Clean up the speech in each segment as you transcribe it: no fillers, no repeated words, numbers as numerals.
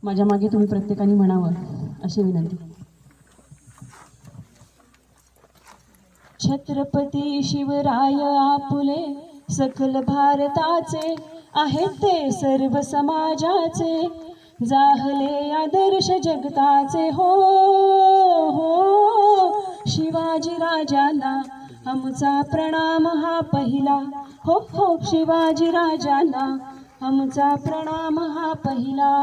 माझ्या मागे तुम्ही प्रत्येकाने म्हणावं अशी विनंती. छत्रपती शिवराय आपुले सकल भारताचे आहेत ते सर्व समाजाचे, जाहले आदर्श जगताचे हो हो. शिवाजी राजांना आमचा प्रणाम हा पहिला हो हो. शिवाजी राजांना आमचा प्रणाम हा पहिला.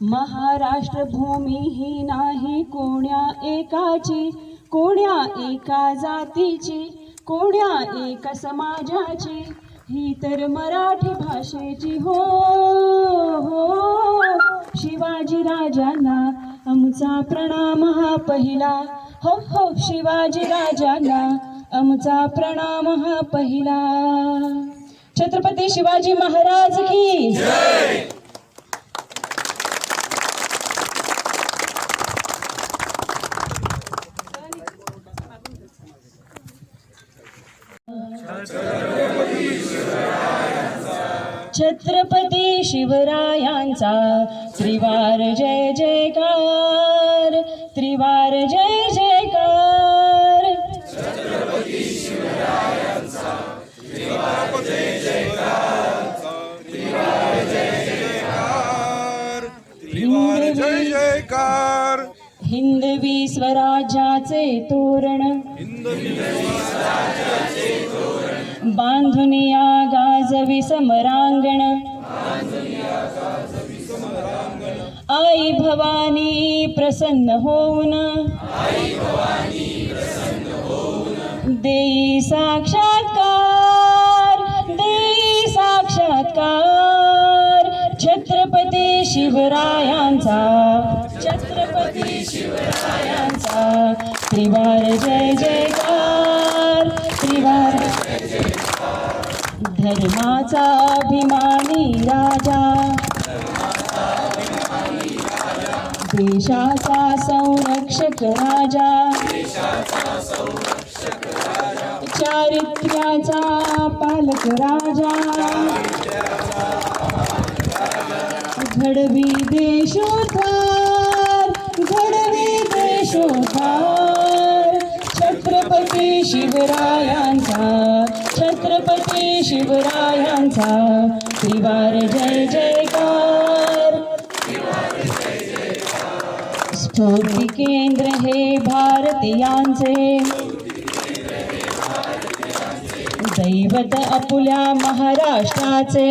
महाराष्ट्र भूमी ही नाही कोण्या एकाची, कोण्या एका जातीची, कोण्या एका समाजाची, ही तर मराठी भाषेची हो हो. शिवाजी राजांना आमचा प्रणाम हा पहिला हो हो. शिवाजी राजांना आमचा प्रणाम हा पहिला. छत्रपती शिवाजी महाराज की जय. छत्रपती शिवरायांचा त्रिवार जय जयकार, त्रिवार जय जयकार. छत्रपती शिवरायांचा त्रिवार जय जयकार, त्रिवार जय जयकार, त्रिवार जय जयकार. हिंदवी स्वराज्याचे तोरण, हिंदवी स्वराज्याचे तोरण, बांधून या गाजवी समरांगण. आई भवानी प्रसन्न होऊन, आई भवानी प्रसन्न होऊन, देई साक्षात्कार, देई साक्षात्कार. छत्रपती शिवरायांचा, छत्रपती शिवरायांचा त्रिवार जय जयकार, त्रिवार जय जयकार. धर्माचा अभिमानी राजा, देशाचा संरक्षक राजा, चारित्र्याचा पालक राजा, घडवी देशोद्धार, घडवी देशोद्धार. छत्रपती शिवरायांचा, छत्रपती शिवरायांचा त्रिवार जय जयकार. स्फूर्ती केंद्र हे भारतीयांचे, दैवत आपुल्या महाराष्ट्राचे,